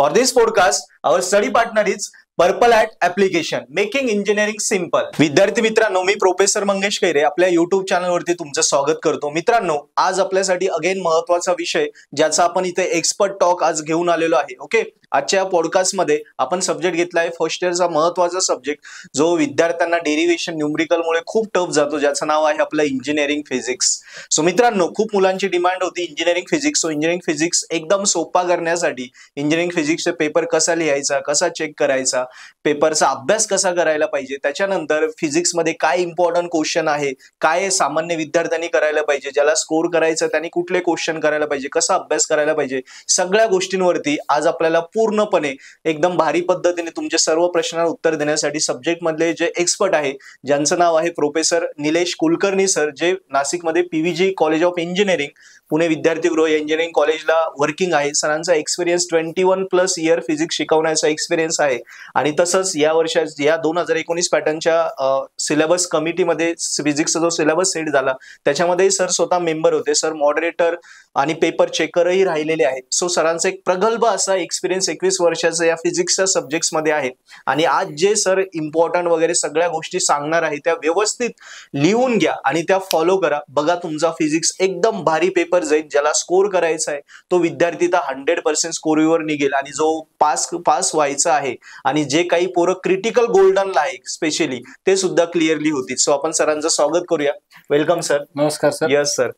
For this podcast, our study partner is Purple Hat Application, Making Engineering Simple. विद्यार्थी मित्रांनो, मी professor Mangesh कैरे आपल्या YouTube चॅनलवरती तुमचं स्वागत करतो. मित्रांनो, आज आपल्यासाठी अगेन महत्त्वाचा विषय ज्याचा आपण इथे एक्सपर्ट टॉक आज घेऊन आलेलो आहे. ओके, आजच्या पॉडकास्ट मध्ये आपण सब्जेक्ट घेतला आहे फर्स्ट इयरचा महत्त्वाचा सब्जेक्ट जो विद्यार्थ्यांना डेरिव्हेशन न्यूमरिकल मुळे खूप टफ जातो, ज्याचं नाव आहे आपलं इंजिनिअरिंग फिजिक्स. सो मित्रांनो, खूप मुलांची डिमांड होती engineering physics. So engineering physics एकदम सोपा करण्यासाठी इंजिनिअरिंग फिजिक्सचे पेपर कसा लिहायचा, कसा चेक करायचा, पेपरचा अभ्यास कसा करायला पाहिजे, त्याच्यानंतर फिजिक्स मध्ये काय इम्पॉर्टंट क्वेश्चन आहे, काय सामान्य विद्यार्थ्यांनी करायला पाहिजे, ज्याला स्कोर करायचं त्यांनी कुठले क्वेश्चन करायला पाहिजे, कसा अभ्यास करायला पाहिजे, सगळ्या गोष्टींवरती आज आपल्याला पूर्णपणे एकदम भारी पद्धतीने तुमचे सर्व प्रश्नांना उत्तर देण्यासाठी सब्जेक्ट मधले जे एक्सपर्ट आहे, ज्यांचं नाव आहे प्रोफेसर निलेश कुलकर्णी सर, जे नाशिकमध्ये पीव्हीजी कॉलेज ऑफ इंजिनिअरिंग पुणे विद्यार्थीगृह या इंजिनिअरिंग कॉलेजला वर्किंग आहे. सरांचा एक्सपिरियन्स 21+ इयर फिजिक्स शिकवण्याचा एक्सपिरियन्स आहे. आणि तसंच या वर्षात या 2019 पॅटर्नच्या सिलेबस कमिटीमध्ये फिजिक्सचा जो सिलेबस सेट झाला त्याच्यामध्ये सर स्वतः मेंबर होते. सर मॉडरेटर आणि पेपर चेकरही राहिलेले आहेत. सो सरांचा एक प्रगल्भ असा एक्सपिरियन्स 21 वर्षाचा या फिजिक्सच्या सब्जेक्ट्स मध्ये आहे. आणि आज जे सर इम्पॉर्टंट वगैरे सगळ्या गोष्टी सांगणार आहे त्या व्यवस्थित लिहून घ्या आणि त्या फॉलो करा. बघा, तुमचा फिजिक्स एकदम भारी पेपर जाईल. ज्याला स्कोर करायचा आहे तो विद्यार्थी तर 100% स्कोरीवर निघेल. आणि जो पास व्हायचा आहे आणि जे काही पोरं क्रिटिकल गोल्डनला आहे स्पेशली ते सुद्धा क्लिअरली होतील. सो आपण सरांचं स्वागत करूया. Welcome sir. नमस्कार sir. Yes sir.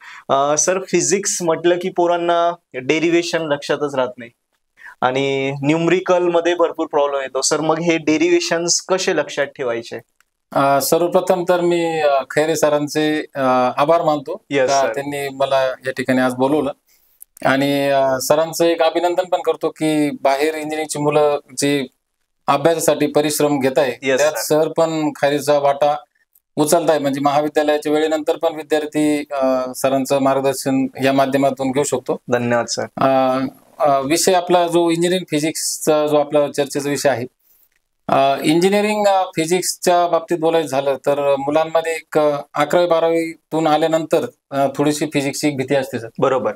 Sir, physics म्हटलं की पोरांना डेरिव्हेशन लक्षातच राहत नाही आणि न्यूमरिकल मध्ये भरपूर प्रॉब्लेम येतो. सर, मग हे डेरिव्हेशन्स कसे लक्षात ठेवायचे? सर्वप्रथम तर मी खैरे सरांचे आभार मानतो. त्यांनी मला या ठिकाणी आज बोलवलं आणि सरांचं एक अभिनंदन पण करतो की बाहेर इंजिनिअरिंगची मुलं जे अभ्यासासाठी परिश्रम घेत आहे त्यात सर पण खैरेचा वाटा उचलत आहे. म्हणजे महाविद्यालयाच्या वेळेनंतर पण विद्यार्थी सरांचं मार्गदर्शन या माध्यमातून घेऊ शकतो. धन्यवाद सर. विषय आपला जो इंजिनिअरिंग फिजिक्सचा जो आपला चर्चेचा विषय आहे, इंजिनिअरिंग फिजिक्सच्या बाबतीत बोलायचं झालं तर मुलांमध्ये एक 11वी-12वीतून आल्यानंतर थोडीशी फिजिक्सची भीती असते सर. बरोबर.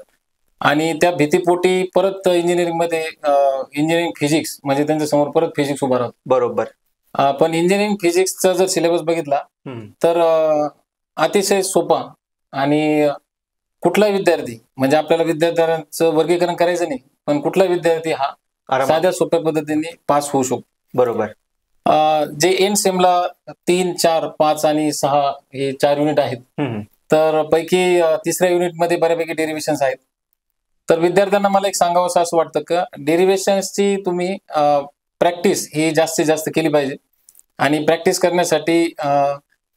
आणि त्या भीतीपोटी परत इंजिनिअरिंग मध्ये इंजिनिअरिंग फिजिक्स म्हणजे त्यांच्या समोर परत फिजिक्स उभा राहतो. बरोबर. पण इंजिनिअरिंग फिजिक्सचा जर सिलेबस बघितला तर अतिशय सोपा आणि कुठलाही विद्यार्थी म्हणजे आपल्याला विद्यार्थ्यांचं वर्गीकरण करायचं नाही, पण कुठलाही विद्यार्थी हा साध्या सोप्या पद्धतीने पास होऊ शकतो. बरोबर. जे एंड सेमला 3, 4, 5 आणि 6 हे 4 युनिट आहेत, तर पैकी तिसऱ्या युनिटमध्ये बऱ्यापैकी डेरिव्हेशन्स आहेत. तर विद्यार्थ्यांना मला एक सांगावं असं वाटतं की डेरिव्हेशन्सची तुम्ही प्रॅक्टिस ही जास्तीत जास्त केली पाहिजे. आणि प्रॅक्टिस करण्यासाठी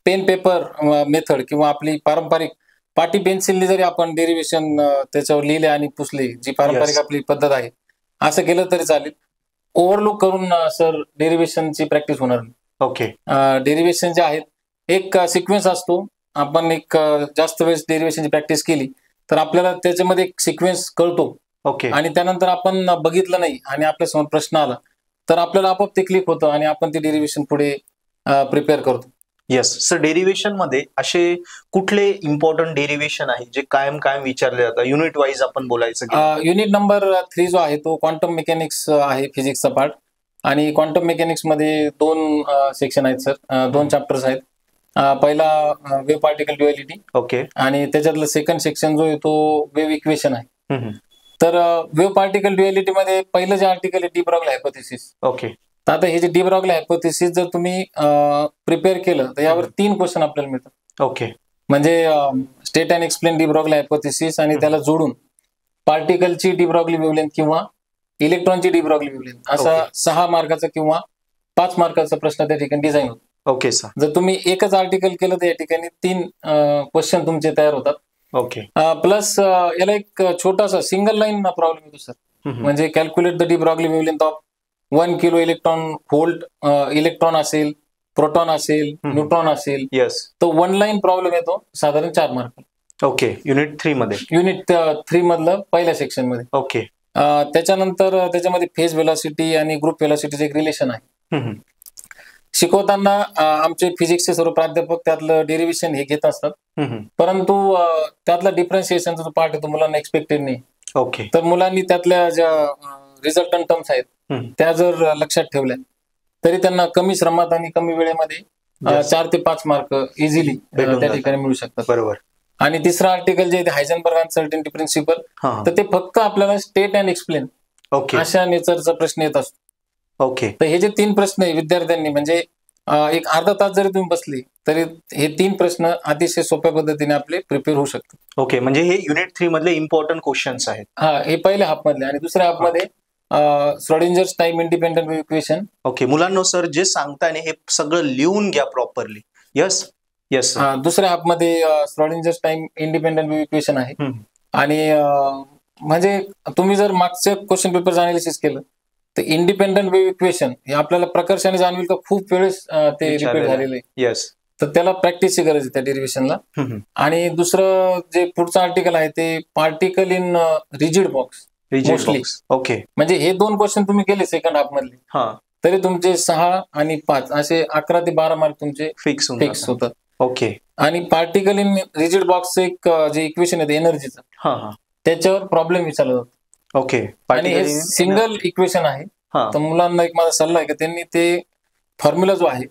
पेन पेपर मेथड किंवा आपली पारंपरिक पाटी पेन्सिलने जरी आपण डेरिव्हेशन त्याच्यावर लिहिले आणि पुसले, जी पारंपरिक आपली पद्धत आहे, असं केलं तरी चालेल. ओव्हरलुक करून सर डेरिव्हेशनची प्रॅक्टिस होणार नाही. ओके. डेरिव्हेशन जे आहेत एक सिक्वेन्स असतो. आपण एक जास्त वेळेस डेरिव्हेशनची प्रॅक्टिस केली तर आपल्याला त्याच्यामध्ये एक सिक्वेन्स कळतो. ओके. आणि त्यानंतर आपण बघितलं नाही आणि आपल्यासमोर प्रश्न आला तर आपल्याला आपोआप ते क्लिक होतं आणि आपण ते डेरिव्हेशन पुढे प्रिपेअर करतो. Yes sir. डेरिव्हेशन मध्ये असे कुठले इम्पॉर्टंट डेरिव्हेशन आहे जे कायम विचारले जातात? युनिट वाईज आपण बोलायचं. युनिट नंबर 3 जो आहे तो क्वांटम मेकॅनिक्स आहे, फिजिक्सचा पार्ट. आणि क्वांटम मेकॅनिक्स मध्ये 2 सेक्शन आहेत सर, 2 चॅप्टर्स आहेत. पहिला वेव्ह पार्टिकल ड्युअलिटी. ओके. आणि त्याच्यातलं सेकंड सेक्शन जो आहे तो वेव्ह इक्वेशन आहे. तर वेव्ह पार्टिकल ड्युअलिटी मध्ये पहिलं जे आर्टिकल आहे डी ब्रॉग्ली हायपोथेसिस. ओके. तर आता हे जे डी ब्रॉग्ली हायपोथेसिस जर तुम्ही प्रिपेअर केलं तर यावर 3 क्वेश्चन आपल्याला मिळतात. ओके. म्हणजे state and explain de Broglie hypothesis आणि त्याला जोडून पार्टिकलची डी ब्रॉग्ली वेव्हलेंथ किंवा इलेक्ट्रॉनची डी ब्रॉग्ली वेव्हलेंथ असा 6 मार्काचा किंवा 5 मार्काचा प्रश्न त्या ठिकाणी डिझाईन होतो. Okay sir. जर तुम्ही एकच आर्टिकल केलं तर या ठिकाणी 3 क्वेश्चन तुमचे तयार होतात. ओके. प्लस याला एक छोटासा सिंगल लाईन प्रॉब्लेम येतो सर. म्हणजे calculate the de Broglie wavelength of 1 kilo electron volt. Electron असेल, प्रोटॉन असेल, न्यूट्रॉन असेल. येस. तो 1 लाईन प्रॉब्लेम येतो साधारण 4 मार्क. ओके. युनिट 3 मध्ये. युनिट 3 मधलं पहिल्या सेक्शन मध्ये. ओके. त्याच्यानंतर त्याच्यामध्ये फेज व्हेलॉसिटी आणि ग्रुप व्हेलॉसिटीचं एक रिलेशन आहे. शिकवताना आमचे फिजिक्सचे सर्व प्राध्यापक त्यातलं डेरिव्हेशन हे घेत असतात, परंतु त्यातला डिफरन्शिएशनचा जो पार्ट आहे तो मुलांना एक्सपेक्टेड नाही. ओके. तर मुलांनी त्यातल्या ज्या रिझल्टंट टर्म्स आहेत त्या जर लक्षात ठेवल्या तरी त्यांना कमी श्रमात आणि कमी वेळेमध्ये 4 ते 5 मार्क इझिली त्या ठिकाणी मिळू शकतात. बरोबर. आणि तिसरं आर्टिकल जे आहे हायझेनबर्ग अनसर्टिनिटी प्रिन्सिपल, तर ते फक्त आपल्याला स्टेट अँड एक्सप्लेन अशा नेचरचा प्रश्न येत असतो. ओके. तर हे जे 3 प्रश्न आहे विद्यार्थ्यांनी म्हणजे एक अर्धा तास जरी तुम्ही बसले तरी हे 3 प्रश्न अतिशय सोप्या पद्धतीने आपले प्रिपेअर होऊ शकतात. ओके, म्हणजे हे युनिट 3 मधले इम्पॉर्टंट क्वेश्चन्स आहेत. हे पहिल्या हाफ मधले. आणि दुसऱ्या हाफ मध्ये श्रोडिंजर्स टाइम इंडिपेंडंट इक्वेशन. ओके, मुलांनो सर जे सांगताय हे सगळं लिहून घ्या प्रॉपरली. Yes yes. दुसऱ्या हाफ मध्ये श्रोडिंजर्स टाइम इंडिपेंडंट इक्वेशन आहे. आणि म्हणजे तुम्ही जर मागचं क्वेश्चन पेपर अनालिसिस केलं तर इंडिपेंडंट वेव्ह इक्वेशन हे आपल्याला प्रकर्षाने जाणवेल का खूप वेळेस ते रिपीट झालेलं आहे. यस. तर त्याला प्रॅक्टिसची गरज आहे त्या डेरिव्हेशनला. आणि दुसरं जे पुढचं आर्टिकल आहे ते particle in rigid box mostly. Okay. म्हणजे हे 2 क्वेश्चन तुम्ही केले सेकंड हाफ मधले तरी तुमचे 6 आणि 5 असे 11 ते 12 मार्क तुमचे फिक्स होतात. ओके. आणि पार्टिकल इन रिजिड बॉक्सचं एक जे इक्वेशन आहे एनर्जीचं त्याच्यावर प्रॉब्लेम विचारला जातो. ओके. आणि हे सिंगल इक्वेशन आहे. तर मुलांना एक माझा सल्ला आहे की त्यांनी ते फॉर्म्युला जो आहे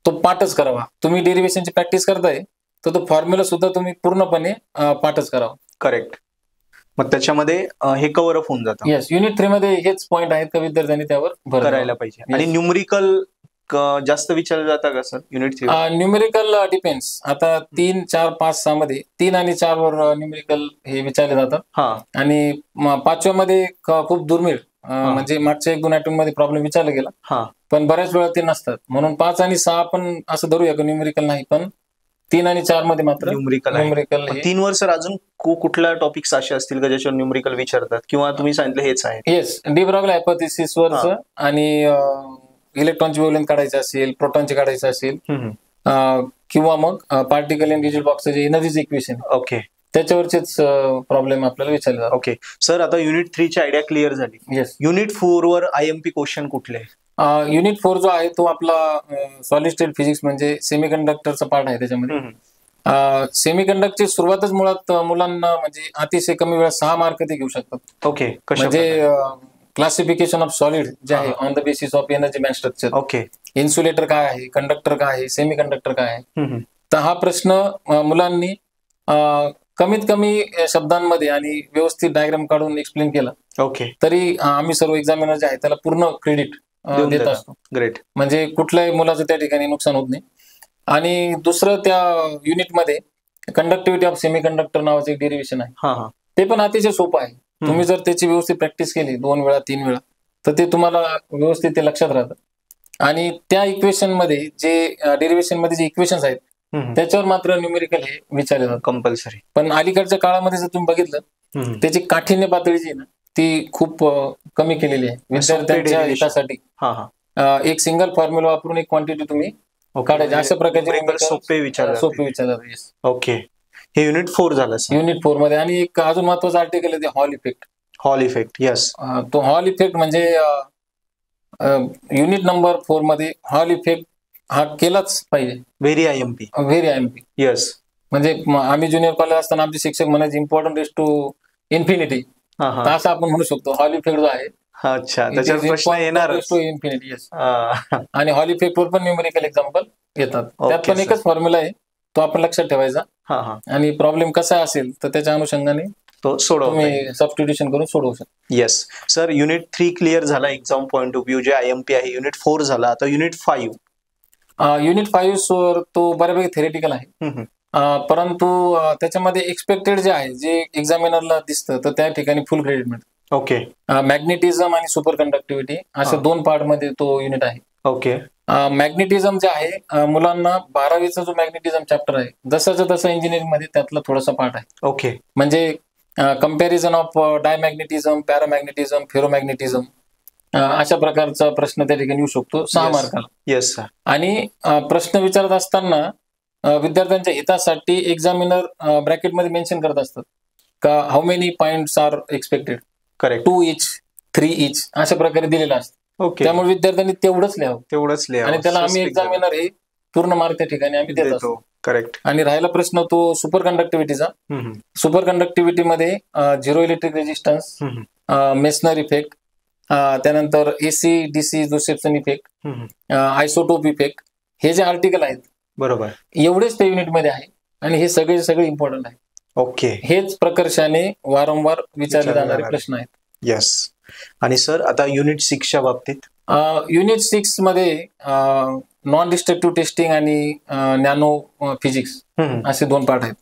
तो पाठच करावा. तुम्ही डेरिव्हेशनची प्रॅक्टिस करताय तर तो फॉर्म्युला सुद्धा तुम्ही पूर्णपणे पाठच करावा. करेक्ट. मग त्याच्यामध्ये हे कव्हर अप होऊन जातं. येस. युनिट 3 मध्ये हेच पॉईंट आहेत का विद्यार्थ्यांनी त्यावर भर करायला पाहिजे. आणि न्यूमरिकल जास्त विचारलं जातं का सर युनिट 3? Numerical depends. आता 3, 4, 5, 6 मध्ये 3 आणि 4 वर न्यूमेरिकल हे विचारले जातात. आणि 5व्या मध्ये खूप दुर्मिळ म्हणजे मागच्या 1-2 अटेम्प्ट मध्ये प्रॉब्लेम विचारला गेला पण बऱ्याच वेळा ते नसतात. म्हणून 5 आणि 6 आपण असं धरूया का न्यूमेरिकल नाही, पण 3 आणि 4 मध्ये मात्र न्यूमेरिकल. 3 वर सर अजून कुठल्या टॉपिक्स असे असतील का ज्याच्यावर न्यूमेरिकल विचारतात किंवा तुम्ही सांगितलं हेच आहे? येस. डी ब्रॉग्ली हायपोथेसिस वरचं आणि इलेक्ट्रॉनची वेव्हलेंथ काढायचं असेल, प्रोटॉनचे काढायचं असेल किंवा मग पार्टिकल इन रिजिड बॉक्सचं जे एनर्जीचं इक्वेशन ओके त्याच्यावरचेच प्रॉब्लेम आपल्याला विचारले जातात. ओके सर, आता युनिट 3 ची आयडिया क्लिअर झाली. येस. युनिट 4 वर IMP क्वेश्चन कुठले? युनिट 4 जो आहे तो आपला सॉलिड स्टेट फिजिक्स म्हणजे सेमीकंडक्टरचा पार्ट आहे. त्याच्यामध्ये सेमीकंडक्टरची सुरुवातच मुळात मुलांना म्हणजे अतिशय कमी वेळात 6 मार्क ते घेऊ शकतात. ओके. म्हणजे क्लासिफिकेशन ऑफ सॉलिड जे आहे on the basis of energy band structure. Okay. Insulator काय आहे, कंडक्टर काय आहे, सेमी कंडक्टर काय आहे. तर हा प्रश्न मुलांनी कमीत कमी शब्दांमध्ये आणि व्यवस्थित डायग्राम काढून एक्सप्लेन केला. ओके. तरी आम्ही सर्व एक्झामिनर जे आहे त्याला पूर्ण क्रेडिट देत असतो. ग्रेट. म्हणजे कुठल्याही मुलाचं त्या ठिकाणी नुकसान होत नाही. आणि दुसरं त्या युनिटमध्ये कंडक्टिव्हिटी ऑफ सेमी कंडक्टर नावाचं एक डेरिव्हेशन आहे. ते पण अतिशय सोपं आहे. तुम्ही जर त्याची व्यवस्थित प्रॅक्टिस केली 2 वेळा 3 वेळा तर ते तुम्हाला व्यवस्थित ते लक्षात राहतं. आणि त्या इक्वेशन मध्ये जे डेरिव्हेशन मध्ये जे इक्वेशन्स आहेत त्याच्यावर मात्र न्यूमेरिकल हे विचारले जातात कंपल्सरी. पण अलीकडच्या काळामध्ये जर तुम्ही बघितलं त्याची काठिण्य पातळी जी ना ती खूप कमी केलेली आहे विद्यार्थ्यांच्या हितासाठी. एक सिंगल फॉर्म्युला वापरून एक क्वांटिटी तुम्ही काढायची अशा प्रकारचे सोपे विचारतात. ओके. हे युनिट 4 झालं. युनिट 4 मध्ये. आणि एक अजून महत्वाचा आर्टिकल आहे ते hall effect. Hall effect. Yes. तो हॉल इफेक्ट म्हणजे युनिट नंबर 4 मध्ये हॉल इफेक्ट हा केलाच पाहिजे. Very IMP. येस. म्हणजे आम्ही ज्युनियर कॉलेज असताना आमचे शिक्षक म्हणायचे इम्पॉर्टंट इज टू इन्फिनिटी. असं आपण म्हणू शकतो. हॉल इफेक्ट जो आहे अच्छा त्याच्यावर प्रश्न येणार टू इन्फिनिटी. येस. आणि हॉल इफेक्ट वर पण न्यूमेरिकल एक्झाम्पल येतात. त्यात पण एकच फॉर्म्युला आहे तो आपण लक्षात ठेवायचा. आणि प्रॉब्लेम कसा असेल तर त्याच्या अनुषंगाने तो तुम्ही सबस्टिट्यूशन करून सोडवू शकता. Yes sir. युनिट 3 क्लिअर झाला एक्झाम पॉइंट ऑफ व्ह्यू जे IMP आहे. युनिट 4 झाला. आता युनिट 5. युनिट 5 वर तो बऱ्यापैकी थेरेटिकल आहे. परंतु त्याच्यामध्ये एक्सपेक्टेड जे आहे जे एक्झामिनरला दिसतं तर त्या ठिकाणी फुल क्रेडिट मिळतं. ओके. मॅग्नेटिझम आणि सुपर कंडक्टिव्हिटी अशा 2 पार्ट मध्ये तो युनिट आहे. ओके. मॅग्नेटिझम जे आहे मुलांना 12वीचा जो मॅग्नेटिझम चॅप्टर आहे जसं तसं इंजिनिअरिंग मध्ये त्यातला थोडासा पार्ट आहे. ओके. म्हणजे कम्पॅरिझन ऑफ डायमॅग्नेटिझम, पॅरामॅग्नेटिझम, फेरोमॅग्नेटिझम अशा प्रकारचा प्रश्न त्या ठिकाणी येऊ शकतो 6 मार्काला. Yes sir. आणि प्रश्न विचारत असताना विद्यार्थ्यांच्या हितासाठी एक्झामिनर ब्रॅकेटमध्ये मेन्शन करत असतात का how many points are expected. Correct. 2 each, 3 each अशा प्रकारे दिलेलं असतं. ओके. त्यामुळे विद्यार्थ्यांनी तेवढंच लिहावं. आणि त्याला आम्ही एक्झामिनर हे पूर्ण मार्क त्या ठिकाणी आम्ही देत असतो. करेक्ट. आणि राहिला प्रश्न तो सुपर कंडक्टिव्हिटीचा. सुपर कंडक्टिव्हिटी मध्ये 0 इलेक्ट्रिक रेजिस्टन्स, मेसनर इफेक्ट, त्यानंतर AC DC Josephson effect, isotope effect, हे जे आर्टिकल आहेत बरोबर एवढेच त्या युनिटमध्ये आहे आणि हे सगळे इम्पॉर्टंट आहे. ओके. हेच प्रकर्षाने वारंवार विचारले जाणारे प्रश्न आहेत. येस. आणि सर आता युनिट 6च्या बाबतीत युनिट 6 मध्ये नॉन डिस्ट्रक्टिव्ह टेस्टिंग आणि नॅनो फिजिक्स असे 2 पार्ट आहेत.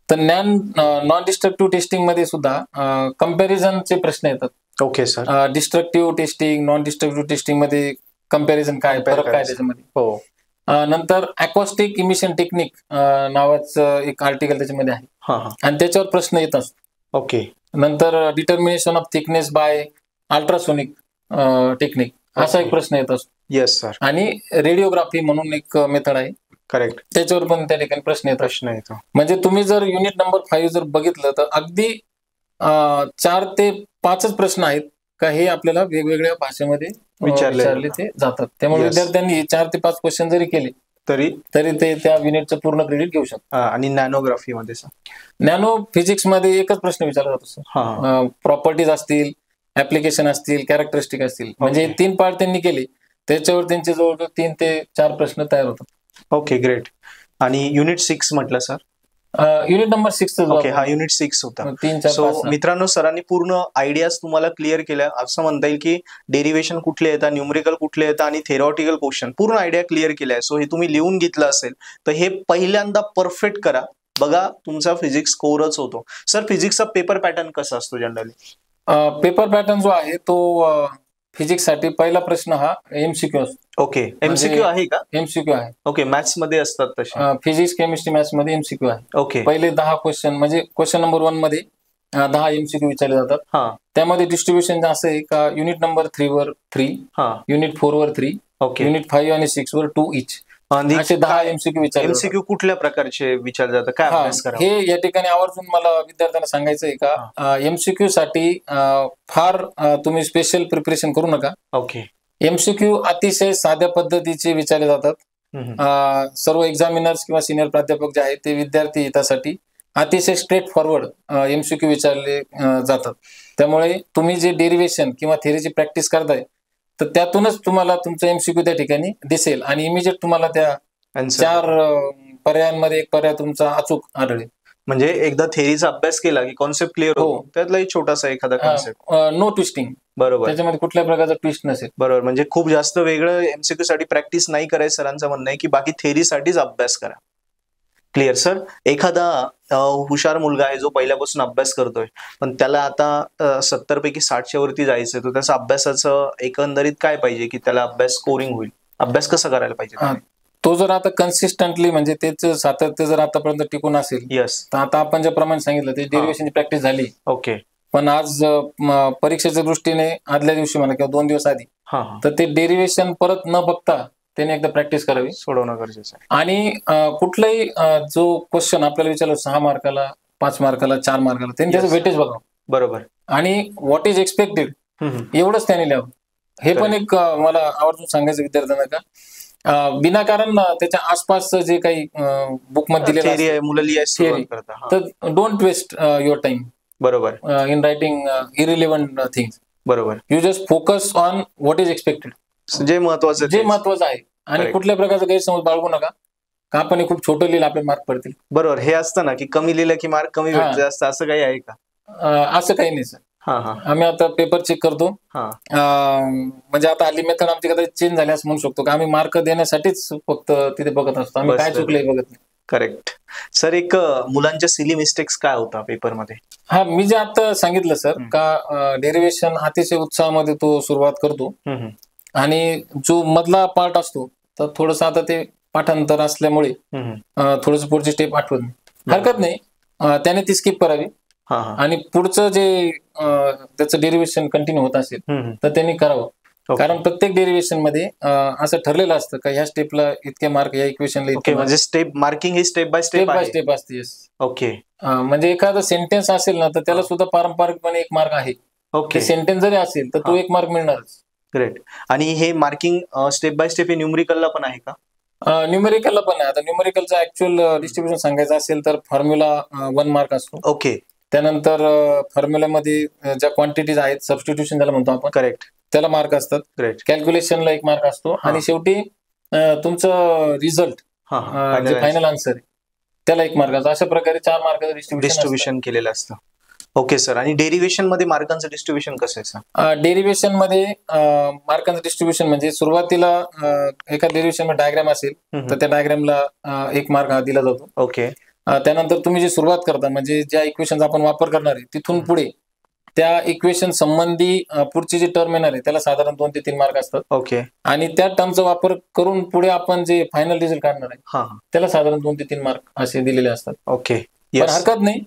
तर नॉन डिस्ट्रक्टिव्ह टेस्टिंग मध्ये सुद्धा कम्पॅरिझनचे प्रश्न येतात. Okay sir. Destructive testing non destructive testing मध्ये कम्पॅरिझन काय, फरक काय त्याच्यामध्ये. हो. नंतर अकॉस्टिक इमिशन टेक्निक नावाचं एक आर्टिकल त्याच्यामध्ये आहे आणि त्याच्यावर प्रश्न येत असतो. ओके. नंतर determination of thickness by ultrasonic technique असा एक प्रश्न येत असतो. Yes sir. आणि रेडिओग्राफी म्हणून एक मेथड आहे. करेक्ट. त्याच्यावर पण त्या ठिकाणी प्रश्न येतो. म्हणजे तुम्ही जर युनिट नंबर 5 जर बघितलं तर अगदी 4 ते 5च प्रश्न आहेत का हे आपल्याला वेगवेगळ्या भाषेमध्ये विचारले ते जातात. त्यामुळे विद्यार्थ्यांनी 4 ते 5 क्वेश्चन जरी केले तरी ते त्या युनिटचं पूर्ण क्रेडिट घेऊ शकतात. आणि नॅनोग्राफी मध्ये नॅनो फिजिक्स मध्ये एकच प्रश्न विचारला जातो. प्रॉपर्टीज असतील, ऍप्लिकेशन असतील, कॅरेक्टरिस्टिक असतील, म्हणजे 3 पार्ट त्यांनी केले त्याच्यावर त्यांचे जवळजवळ 3 ते 4 प्रश्न तयार होतात. Okay great. आणि युनिट 6 म्हटलं सर. Unit number 6. ओके, हा युनिट 6 होता. सो मित्रांनो, सरांनी पूर्ण आयडियाज तुम्हाला क्लिअर केल्या. असं म्हणता येईल की डेरिव्हेशन कुठले येतात, न्यूमरिकल कुठले येतात आणि थेरॉटिकल क्वेश्चन पूर्ण आयडिया क्लिअर केलाय. सो हे तुम्ही लिहून घेतलं असेल तर हे पहिल्यांदा परफेक्ट करा. बघा तुमचा फिजिक्स स्कोरच होतो. सर फिजिक्सचा पेपर पॅटर्न कसा असतो जनरली? पेपर पॅटर्न जो आहे तो फिजिक्स साठी पहिला प्रश्न हा एमसीक्यू असतो. ओके. एमसीक्यू आहे का? एमसीक्यू आहे. ओके. मॅथ्स मध्ये असतात तसे? फिजिक्स, केमिस्ट्री, मॅथ्स मध्ये एमसीक्यू आहे. ओके. पहिले 10 क्वेश्चन म्हणजे क्वेश्चन नंबर 1 मध्ये 10 एमसीक्यू विचारले जातात. त्यामध्ये डिस्ट्रीब्युशन असं आहे का युनिट नंबर 3 वर 3, युनिट 4 वर 3, युनिट 5 आणि 6 वर 2 इच, असे 10 एमसीक्यू विचारले. एमसीक्यू कुठल्या प्रकारचे विचारले जातात, काय अभ्यास करा? हे या ठिकाणी आवर्जून मला विद्यार्थ्यांना सांगायचं आहे का एमसीक्यू साठी फार तुम्ही स्पेशल प्रिपरेशन करू नका. ओके. एमसीक्यू अतिशय साध्या पद्धतीचे विचारले जातात. सर्व एक्झामिनर्स किंवा सिनियर प्राध्यापक जे आहेत ते विद्यार्थी हितासाठी अतिशय स्ट्रेट फॉरवर्ड एमसीक्यू विचारले जातात. त्यामुळे तुम्ही जे डेरिव्हेशन किंवा थेरीची प्रॅक्टिस करताय तर त्यातूनच तुम्हाला तुमचं एमसीक्यू त्या ठिकाणी दिसेल आणि इमिजिएट तुम्हाला त्या 4 पर्यायांमध्ये एक पर्याय तुमचा अचूक आढळेल. म्हणजे एकदा थेरीचा अभ्यास केला की कॉन्सेप्ट क्लिअर होतो. त्यातला छोटासा एखादा कॉन्सेप्ट, नो ट्विस्टिंग. बरोबर. त्याच्यामध्ये कुठल्या प्रकारचा ट्विस्ट नसेल. बरोबर. म्हणजे खूप जास्त वेगळं एमसीक्यू साठी प्रॅक्टिस नाही करायचं. सरांचं म्हणणं आहे की बाकी थेरीसाठीच अभ्यास करा. Clear sir. एखादा हुशार मुलगा आहे जो पहिल्यापासून अभ्यास करतोय पण त्याला आता 70 पैकी 60च्या वरती जायचंय, तर त्याचं अभ्यासाचं एकंदरीत काय पाहिजे की त्याला अभ्यास स्कोरिंग होईल? अभ्यास कसा करायला पाहिजे? तो जर आता कन्सिस्टंटली म्हणजे त्याचं सातत्य जर आतापर्यंत टिकून असेल, तर आता आपण ज्याप्रमाणे सांगितलं ते डेरिव्हेशनची प्रॅक्टिस झाली. ओके. पण आज परीक्षेच्या दृष्टीने आदल्या दिवशी म्हणा किंवा 2 दिवस आधी तर ते डेरिव्हेशन परत न बघता त्याने एकदा प्रॅक्टिस करावी, सोडवणं गरजेचं आहे. आणि कुठलाही जो क्वेश्चन आपल्याला विचारलं 6 मार्काला, 5 मार्काला, 4 मार्काला, त्यांनी त्याचं वेटेज बघावं. बरोबर. आणि व्हॉट इज एक्सपेक्टेड एवढंच त्याने लिहावं. हे पण एक मला आवर्जून सांगायचं विद्यार्थ्यांना का विनाकारण त्याच्या आसपासचं जे काही बुकमध्ये दिलेलं आहे तर डोंट वेस्ट युअर टाइम. बरोबर. In writing irrelevant things. बरोबर. You just focus on what is expected, जे महत्वाचं आहे. आणि कुठल्या प्रकारचा गैरसमज बाळगू नका का आपण खूप छोटं लिहिलं आपले मार्क पडतील. बरोबर. हे असतं ना की कमी लिहिलं की मार्क कमी भेटले असतं, असं काही आहे का? असं काही नाही सर. आम्ही आता पेपर चेक करतो. म्हणजे आता हल्ली मेथड आमची कदाचित चेंज झाली असं म्हणू शकतो का आम्ही मार्क देण्यासाठीच फक्त तिथे बघत असतो, आम्ही काय चुकलंय बघत नाही. करेक्ट. सर एक मुलांच्या सिली मिस्टेक्स काय होता पेपरमध्ये? मी जे आता सांगितलं सर का डेरिव्हेशन अतिशय उत्साहामध्ये तो सुरुवात करतो आणि जो मधला पार्ट असतो तर थोडस आता ते पाठांतर असल्यामुळे थोडस पुढची स्टेप आठवत नाही. हरकत नाही, त्याने ती स्किप करावी आणि पुढचं जे त्याचं डेरिव्हेशन कंटिन्यू होत असेल तर त्यांनी करावं. कारण प्रत्येक डेरिव्हेशन मध्ये असं ठरलेलं असतं का ह्या स्टेपला इतके मार्क, या इक्वेशनला इतके. म्हणजे step marking he step by step असते. ओके. म्हणजे एखादा सेंटेन्स असेल ना तर त्याला सुद्धा पारंपरिकपणे 1 मार्क आहे. ओके. सेंटेन्स जरी असेल तर तो 1 मार्क मिळणारच. ग्रेट. आणि हे मार्किंग स्टेप बाय स्टेप हे न्यूमरिकलला पण आहे का? न्यूमेरिकलला पण आहे. आता न्यूमेरिकलचा ऍक्च्युअल डिस्ट्रीब्युशन सांगायचं असेल तर फॉर्म्युला 1 मार्क असतो. ओके. त्यानंतर फॉर्म्युलामध्ये ज्या क्वांटिटीज आहेत, सबस्टिट्यूशन ज्याला म्हणतो आपण, करेक्ट, त्याला मार्क असतात. करेक्ट. कॅल्क्युलेशनला एक मार्क असतो आणि शेवटी तुमचं रिझल्ट जे फायनल आन्सर आहे त्याला एक मार्क असतो. अशा प्रकारे 4 मार्काचं डिस्ट्रीब्युशन केलेलं असतं. Okay sir. आणि डेरिव्हेशन मध्ये मार्कांचं डिस्ट्रीब्युशन कसं आहे सर? डेरिव्हेशन मध्ये मार्कांचं डिस्ट्रीब्युशन म्हणजे सुरुवातीला एका डेरिव्हेशन मध्ये डायग्राम असेल तर त्या डायग्रामला 1 मार्क हा दिला जातो. ओके. त्यानंतर तुम्ही जी सुरुवात करता म्हणजे ज्या इक्वेशन आपण वापर करणार आहे तिथून पुढे त्या इक्वेशन संबंधी पुढची जी टर्म येणार आहे त्याला साधारण 2 ते 3 मार्क असतात. ओके. आणि त्या टर्मचा वापर करून पुढे आपण जे फायनल रिझल्ट काढणार आहे त्याला साधारण 2 ते 3 मार्क असे दिलेले असतात. ओके. पण हरकत नाही,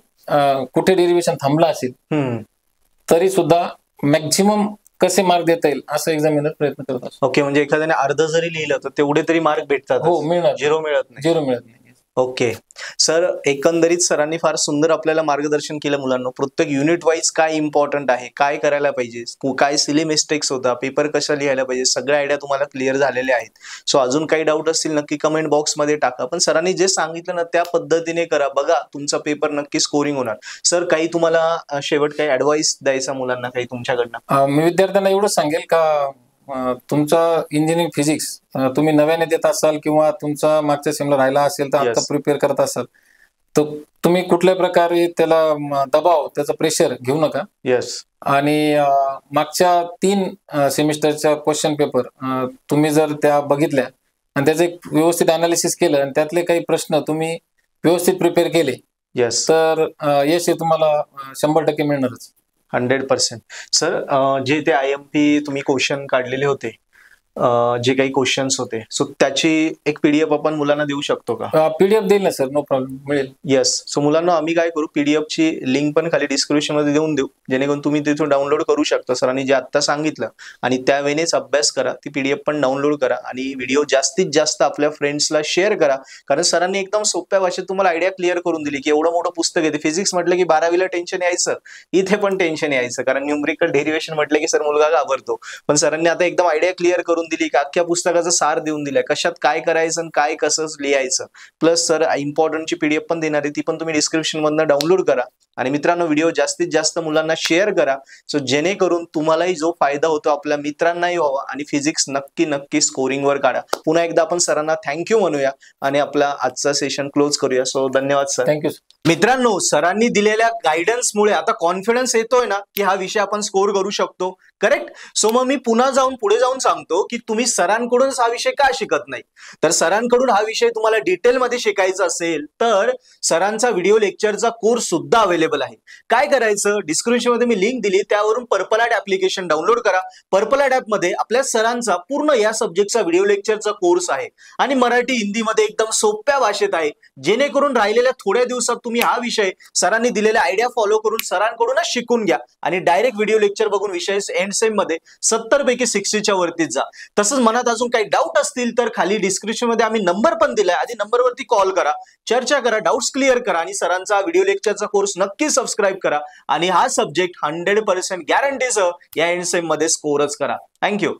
कुठे डेरिव्हेशन थांबला असेल तरी सुद्धा मॅक्झिमम कसे मार्क देता येईल असं एक्झामिनर प्रयत्न करत असतो. ओके. म्हणजे एखाद्याने अर्ध जरी लिहिलं तर तेवढे तरी मार्क भेटतात? हो, मिळणार. झिरो मिळत नाही? झिरो मिळत नाही. Okay sir. एकंदरीत सरांनी फार सुंदर आपल्याला मार्गदर्शन केलं मुलांना. प्रत्येक युनिट वाईज काय इम्पॉर्टंट आहे, काय करायला पाहिजे, काय सिली मिस्टेक्स होता, पेपर कशा लिहायला पाहिजे, सगळ्या आयडिया तुम्हाला क्लिअर झालेल्या आहेत. सो अजून काही डाऊट असतील नक्की कमेंट बॉक्समध्ये टाका. पण सरांनी जे सांगितलं ना त्या पद्धतीने करा, बघा तुमचा पेपर नक्की स्कोरिंग होणार. सर काही तुम्हाला शेवट काही ऍडवाइस द्यायचा मुलांना काही तुमच्याकडनं? मी विद्यार्थ्यांना एवढंच सांगेल का तुमचा इंजिनिअरिंग फिजिक्स तुम्ही नव्याने देत असाल किंवा तुमचा मागच्या सेमला राहिला असेल तर आता प्रिपेअर करत असाल तर तुम्ही कुठल्या प्रकारे त्याला दबाव, त्याचा प्रेशर घेऊ नका. आणि मागच्या 3 सेमिस्टरच्या क्वेश्चन पेपर तुम्ही जर त्या बघितल्या आणि त्याचं एक व्यवस्थित अनालिसिस केलं आणि त्यातले काही प्रश्न तुम्ही व्यवस्थित प्रिपेअर केले तर यश हे तुम्हाला 100% मिळणारच. 100%. सर जे ते IMP तुम्ही क्वेश्चन काढलेले होते, जे काही क्वेश्चन्स होते, सो त्याची एक PDF आपण मुलांना देऊ शकतो का? PDF देईल ना सर, नो प्रॉब्लेम, मिळेल. येस. सो मुलांना आम्ही काय करू, PDF ची लिंक पण खाली डिस्क्रिप्शन मध्ये देऊन देऊ, जेणेकरून तुम्ही तिथून डाउनलोड करू शकता. सरांनी जे आता सांगितलं आणि त्यावेळेस अभ्यास करा, ती PDF पण डाउनलोड करा आणि व्हिडिओ जास्तीत जास्त आपल्या फ्रेंड्सला शेअर करा. कारण सरांनी एकदम सोप्या भाषेत तुम्हाला आयडिया क्लिअर करून दिली की एवढं मोठं पुस्तक आहे. फिजिक्स म्हटलं की 12वीला टेन्शन यायचं, इथे पण टेन्शन यायचं, कारण न्यूमरिकल डेरिव्हेशन म्हटलं की सर मुलगा घाबरतो. पण सरांनी आता एकदम आयडिया क्लिअर करून दिली की अख्ख्या पुस्तकाचा सार देऊन दिलाय, कशात काय करायचं आणि काय कसं लिहायचं. प्लस सर इम्पॉर्टंटची PDF पण देणार आहे, ती पण तुम्ही डिस्क्रिप्शन मधनं डाउनलोड करा. आणि मित्रांनो व्हिडिओ जास्तीत जास्त मुलांना शेअर करा, सो जेणेकरून तुम्हालाही जो फायदा होतो आपल्या मित्रांनाही व्हावा आणि फिजिक्स नक्की स्कोरिंगवर काढा. पुन्हा एकदा आपण सरांना थँक्यू म्हणूया आणि आपला आजचा सेशन क्लोज करूया. सो धन्यवाद सर. थँक्यू. मित्रांनो सरांनी दिलेल्या गायडन्समुळे आता कॉन्फिडन्स येतोय ना की हा विषय आपण स्कोर करू शकतो. करेक्ट. सो मग मी पुन्हा पुढे जाऊन सांगतो की तुम्ही सरांकडूनच हा विषय का शिकत नाही. तर सरांकडून हा विषय तुम्हाला डिटेलमध्ये शिकायचा असेल तर सरांचा व्हिडिओ लेक्चरचा कोर्स सुद्धा अवेलेबल आहे. काय करायचं, डिस्क्रिप्शन मध्ये मी लिंक दिली, त्यावरून पर्पल ॲट ऍप्लिकेशन डाउनलोड करा. पर्पल ॲट ॲप मध्ये आपल्या सरांचा पूर्ण या सब्जेक्टचा व्हिडिओ लेक्चरचा कोर्स आहे आणि मराठी हिंदीमध्ये एकदम सोप्या भाषेत आहे, जेणेकरून राहिलेल्या थोड्या दिवसात तुम्ही हा विषय सरांनी दिलेल्या आयडिया फॉलो करून सरांकडूनच शिकून घ्या आणि डायरेक्ट व्हिडिओ लेक्चर बघून विषय एंड सेम मध्ये 70 पैकी 60च्या वरतीच जा. तसंच मनात अजून काही डाऊट असतील तर खाली डिस्क्रिप्शन मध्ये आम्ही नंबर पण दिलाय, आधी नंबरवरती कॉल करा, चर्चा करा, डाऊट्स क्लिअर करा आणि व्हिडिओ लेक्चरचा कोर्स नक्की सबस्क्राईब करा आणि हा सब्जेक्ट 100% गॅरंटीसह या एंड सेम मध्ये स्कोरच करा. थँक्यू.